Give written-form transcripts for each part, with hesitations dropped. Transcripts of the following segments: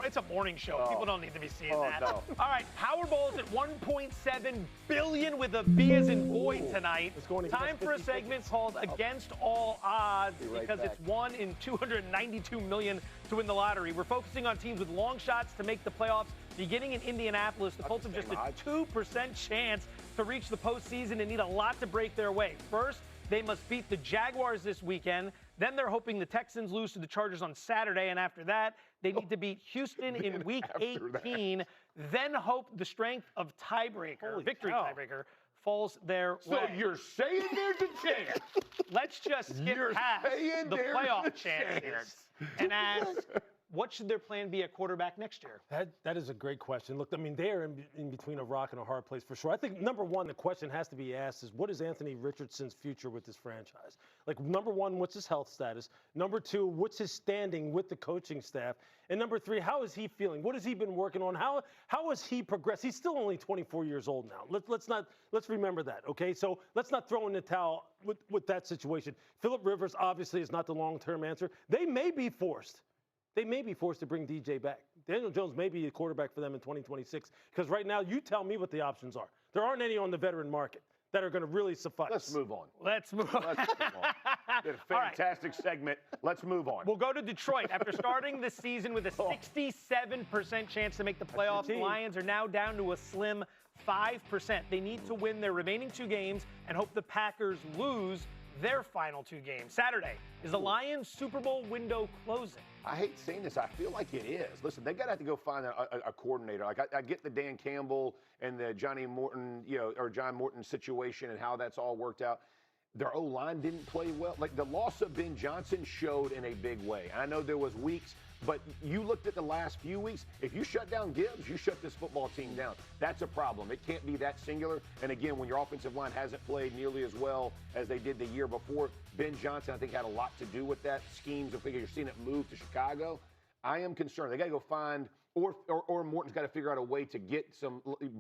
It's a morning show. People don't need to be seeing that. No. All right, Powerball's at $1.7 billion with a B as in boy tonight. Time for a segment called Against All Odds because it's 1 in 292 million to win the lottery. We're focusing on teams with long shots to make the playoffs. Beginning in Indianapolis, the Colts have just a 2% chance to reach the postseason and need a lot to break their way. First, they must beat the Jaguars this weekend. Then they're hoping the Texans lose to the Chargers on Saturday. And after that, they need to beat Houston in Week 18. Then hope the strength of tiebreaker, falls their way. So you're saying there's a chance? Let's just skip past the playoff chances and ask, what should their plan be at quarterback next year? That is a great question. Look, I mean, they are in between a rock and a hard place for sure. I think, number one, the question has to be asked is, what is Anthony Richardson's future with this franchise? Like, number one, what's his health status? Number two, what's his standing with the coaching staff? And number three, how is he feeling? What has he been working on? How has he progressed? He's still only 24 years old now. Let's remember that, okay? So let's not throw in the towel with that situation. Phillip Rivers obviously is not the long-term answer. They may be forced to bring DJ back. Daniel Jones may be a quarterback for them in 2026 because right now, you tell me what the options are. There aren't any on the veteran market that are going to really suffice. Let's move on. Let's move on. Did a fantastic segment. Let's move on. We'll go to Detroit. After starting the season with a 67% chance to make the playoffs, the Lions are now down to a slim 5%. They need to win their remaining 2 games and hope the Packers lose their final 2 games. Saturday, is the Lions Super Bowl window closing? I hate saying this. I feel like it is. Listen, they got to have to go find a coordinator. Like I get the Dan Campbell and the Johnny Morton, or John Morton situation and how that's all worked out. Their O-line didn't play well. Like the loss of Ben Johnson showed in a big way. And I know there was weeks, but you looked at the last few weeks. If you shut down Gibbs, you shut this football team down. That's a problem. It can't be that singular. And again, when your offensive line hasn't played nearly as well as they did the year before, Ben Johnson, I think, had a lot to do with that. Schemes, I figure you're seeing it move to Chicago. I am concerned. They got to go find, or Morton's got to figure out a way to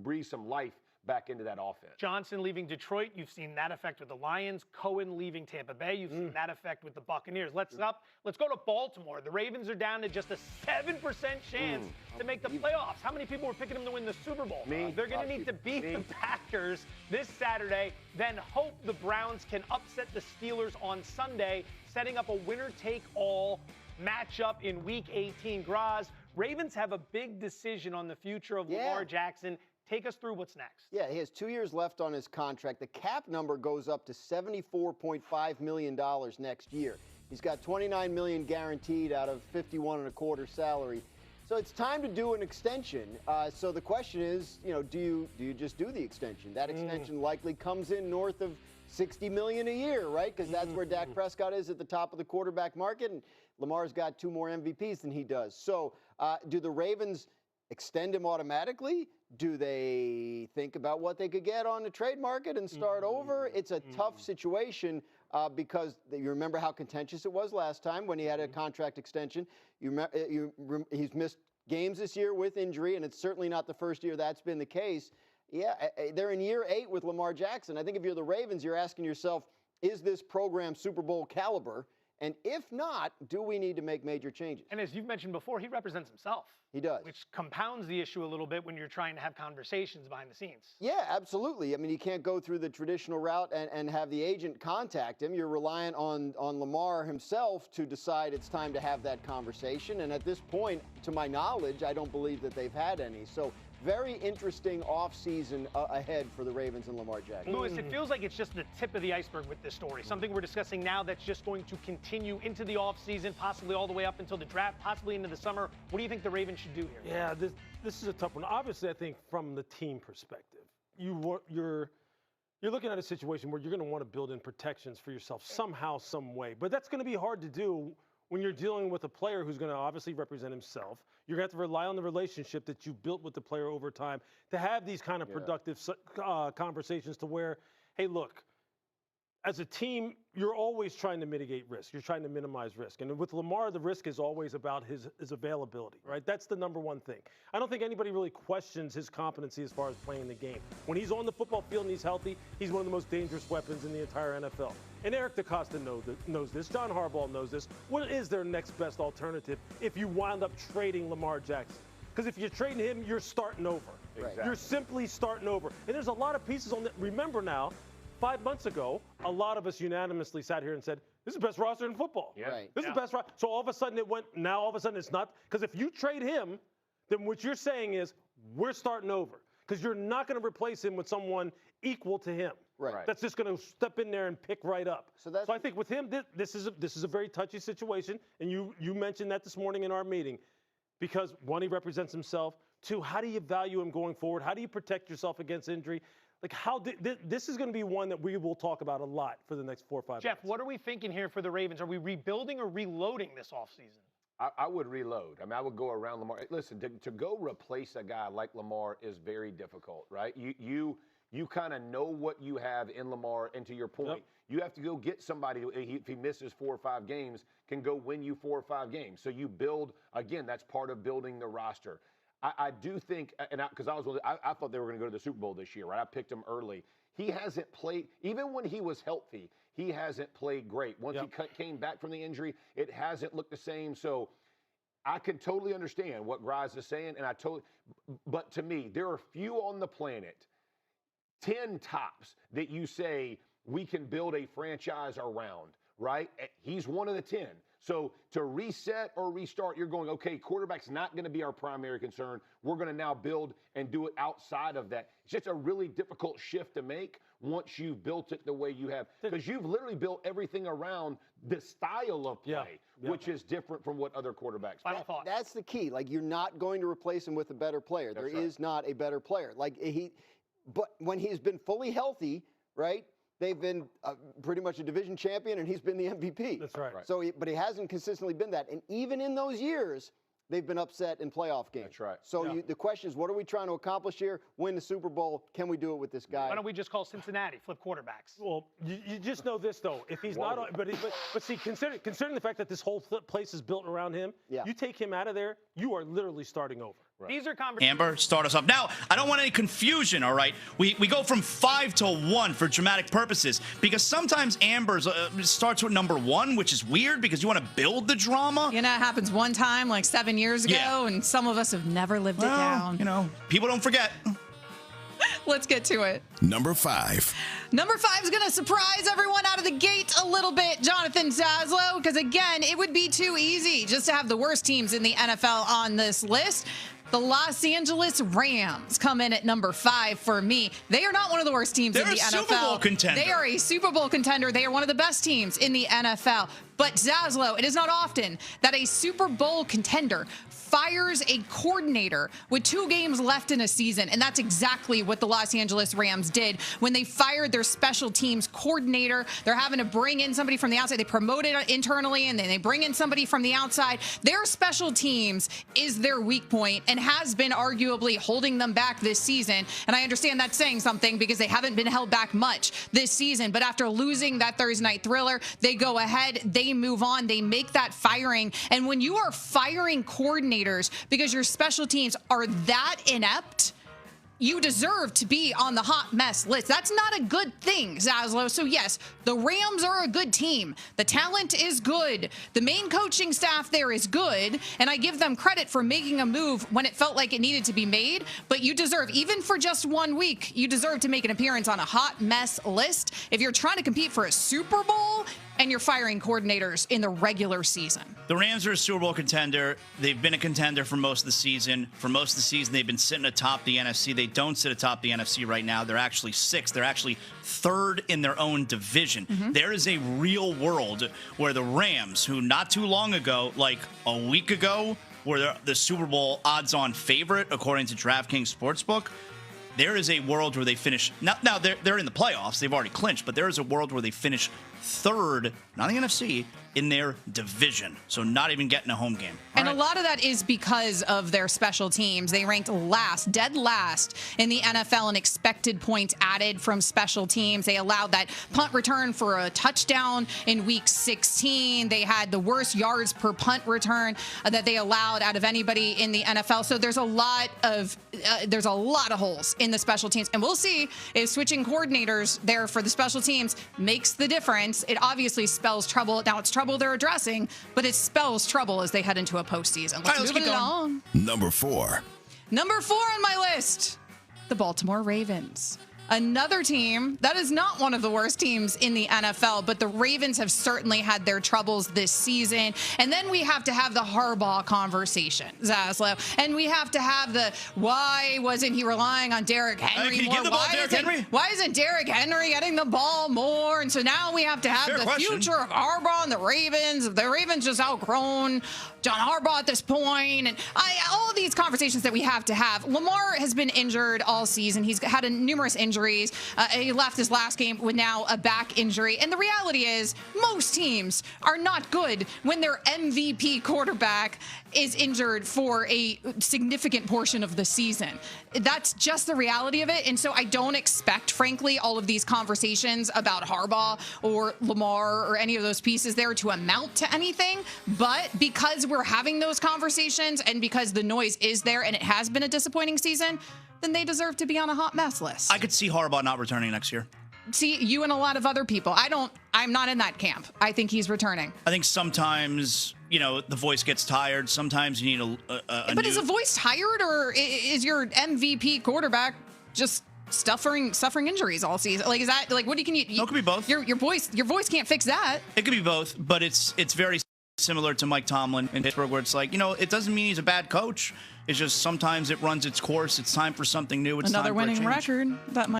breathe some life back into that offense. Johnson leaving Detroit, you've seen that effect with the Lions. Cohen leaving Tampa Bay, you've seen that effect with the Buccaneers. Let's go to Baltimore. The Ravens are down to just a 7% chance to make the playoffs. How many people were picking them to win the Super Bowl? Me. They're going to need to beat the Packers this Saturday, then hope the Browns can upset the Steelers on Sunday, setting up a winner-take-all matchup in Week 18. Graz, Ravens have a big decision on the future of Lamar Jackson. Take us through what's next. Yeah, he has 2 years left on his contract. The cap number goes up to $74.5 million next year. He's got $29 million guaranteed out of $51.25 salary. So it's time to do an extension. So the question is, do you just do the extension? That extension likely comes in north of $60 million a year, right? Because that's where Dak Prescott is at the top of the quarterback market, and Lamar's got 2 more MVPs than he does. So do the Ravens extend him automatically? Do they think about what they could get on the trade market and start over? It's a tough situation because you remember how contentious it was last time when he had a contract extension. He's missed games this year with injury, and it's certainly not the first year that's been the case. Yeah, they're in year 8 with Lamar Jackson. I think if you're the Ravens, you're asking yourself, is this program Super Bowl caliber? And if not, do we need to make major changes? And as you've mentioned before, he represents himself. He does. Which compounds the issue a little bit when you're trying to have conversations behind the scenes. Yeah, absolutely. I mean, you can't go through the traditional route and have the agent contact him. You're reliant on Lamar himself to decide it's time to have that conversation. And at this point, to my knowledge, I don't believe that they've had any. So very interesting offseason ahead for the Ravens and Lamar Jackson. Lewis, it feels like it's just the tip of the iceberg with this story. Something we're discussing now that's just going to continue into the offseason, possibly all the way up until the draft, possibly into the summer. What do you think the Ravens should do here? Yeah, this is a tough one. Obviously, I think from the team perspective, you're looking at a situation where you're going to want to build in protections for yourself somehow, some way. But that's going to be hard to do when you're dealing with a player who's going to obviously represent himself. You're going to have to rely on the relationship that you built with the player over time to have these kind of productive conversations to where, hey, look, as a team, you're always trying to mitigate risk. You're trying to minimize risk. And with Lamar, the risk is always about his availability, right? That's the number one thing. I don't think anybody really questions his competency as far as playing the game. When he's on the football field and he's healthy, he's one of the most dangerous weapons in the entire NFL. And Eric DeCosta knows this. John Harbaugh knows this. What is their next best alternative if you wind up trading Lamar Jackson? Because if you're trading him, you're starting over. Exactly. You're simply starting over. And there's a lot of pieces on that. Remember now, 5 months ago, a lot of us unanimously sat here and said, this is the best roster in football. Yeah. Right. This is the best roster. So all of a sudden it went, now all of a sudden it's not. Because if you trade him, then what you're saying is we're starting over. Because you're not going to replace him with someone equal to him. Right. That's just going to step in there and pick right up. So I think with him, this is a very touchy situation. And you mentioned that this morning in our meeting. Because one, he represents himself. Two, how do you value him going forward? How do you protect yourself against injury? Like, this is going to be one that we will talk about a lot for the next 4 or 5 months. Jeff, what are we thinking here for the Ravens? Are we rebuilding or reloading this offseason? I would reload. I mean, I would go around Lamar. Listen, to go replace a guy like Lamar is very difficult, right? You kind of know what you have in Lamar, and to your point, Yep. you have to go get somebody who, if he misses 4 or 5 games, can go win you 4 or 5 games. So you build, again, that's part of building the roster. I do think, and because I thought they were going to go to the Super Bowl this year, right? I picked him early. He hasn't played, even when he was healthy, he hasn't played great. Once he came back from the injury, it hasn't looked the same. So I can totally understand what Grise is saying, but to me, there are few on the planet, 10 tops, that you say we can build a franchise around, right? He's one of the 10. So to reset or restart, you're going, okay, quarterback's not going to be our primary concern. We're going to now build and do it outside of that. It's just a really difficult shift to make once you've built it the way you have. Because you've literally built everything around the style of play, which is different from what other quarterbacks play. Final thought. That's the key. Like, you're not going to replace him with a better player. There is not a better player. But when he's been fully healthy, right? They've been pretty much a division champion, and he's been the MVP. That's right. So, but he hasn't consistently been that. And even in those years, they've been upset in playoff games. That's right. So the question is, what are we trying to accomplish here? Win the Super Bowl. Can we do it with this guy? Why don't we just call Cincinnati, flip quarterbacks? Well, you just know this, though. If he's not, but see, considering the fact that this whole place is built around him, you take him out of there, you are literally starting over. Right. These are conversations. Amber, start us off. Now, I don't want any confusion, all right? We go from 5 to 1 for dramatic purposes because sometimes Amber's starts with number 1, which is weird because you want to build the drama. You know, it happens one time like 7 years ago, and some of us have never lived it down. You know, people don't forget. Let's get to it. Number 5. Number 5 is going to surprise everyone out of the gate a little bit, Jonathan Zaslow, because, again, it would be too easy just to have the worst teams in the NFL on this list. The Los Angeles Rams come in at number 5 for me. They are not one of the worst teams in the NFL. They're a Super Bowl contender. They are a Super Bowl contender. They are one of the best teams in the NFL. But Zaslow, it is not often that a Super Bowl contender fires a coordinator with 2 games left in a season. And that's exactly what the Los Angeles Rams did when they fired their special teams coordinator. They're having to bring in somebody from the outside. They promoted internally, and then they bring in somebody from the outside. Their special teams is their weak point and has been arguably holding them back this season. And I understand that's saying something because they haven't been held back much this season. But after losing that Thursday night thriller, they go ahead, they move on, they make that firing. And when you are firing coordinators because your special teams are that inept, you deserve to be on the hot mess list. That's not a good thing, Zaslow. So yes, the Rams are a good team. The talent is good. The main coaching staff there is good. And I give them credit for making a move when it felt like it needed to be made. But you deserve, even for just 1 week, you deserve to make an appearance on a hot mess list. If you're trying to compete for a Super Bowl and you're firing coordinators in the regular season. The Rams are a Super Bowl contender. They've been a contender for most of the season. For most of the season, they've been sitting atop the NFC. They don't sit atop the NFC right now. They're actually 6th. They're actually 3rd in their own division. There is a real world where the Rams, who not too long ago, like a week ago, were the Super Bowl odds-on favorite according to DraftKings Sportsbook, there is a world where they finish. Now they're in the playoffs. They've already clinched, but there is a world where they finish third, not the NFC, in their division. So not even getting a home game. And a lot of that is because of their special teams. They ranked dead last in the NFL in expected points added from special teams. They allowed that punt return for a touchdown in week 16. They had the worst yards per punt return that they allowed out of anybody in the NFL. So there's a lot of holes in the special teams. And we'll see if switching coordinators there for the special teams makes the difference. It obviously spells trouble. Now it's trouble they're addressing, but it spells trouble as they head into a postseason. Let's move it along. Number 4. Number 4 on my list, the Baltimore Ravens. Another team that is not one of the worst teams in the NFL, but the Ravens have certainly had their troubles this season. And then we have to have the Harbaugh conversation, Zaslow. And we have to have the, why wasn't he relying on Derrick Henry can you more? give the ball to Derrick Henry? Why isn't Derrick Henry getting the ball more? And so now we have to have the future of Harbaugh and the Ravens. The Ravens just outgrown John Harbaugh at this point. And all of these conversations that we have to have. Lamar has been injured all season. He's had numerous injuries. He left his last game with now a back injury. And the reality is most teams are not good when their MVP quarterback is injured for a significant portion of the season. That's just the reality of it. And so I don't expect, frankly, all of these conversations about Harbaugh or Lamar or any of those pieces there to amount to anything. But because we're having those conversations and because the noise is there and it has been a disappointing season, then they deserve to be on a hot mess list. I could see Harbaugh not returning next year. See, you and a lot of other people. I'm not in that camp. I think he's returning. I think sometimes, the voice gets tired. Sometimes you need But is a voice tired, or is your MVP quarterback just suffering injuries all season? Like, is that like what can you? No, it could be both. Your voice can't fix that. It could be both, but it's very similar to Mike Tomlin in Pittsburgh, where it's like, it doesn't mean he's a bad coach. It's just sometimes it runs its course. It's time for something new. It's another time for a winning change. record that might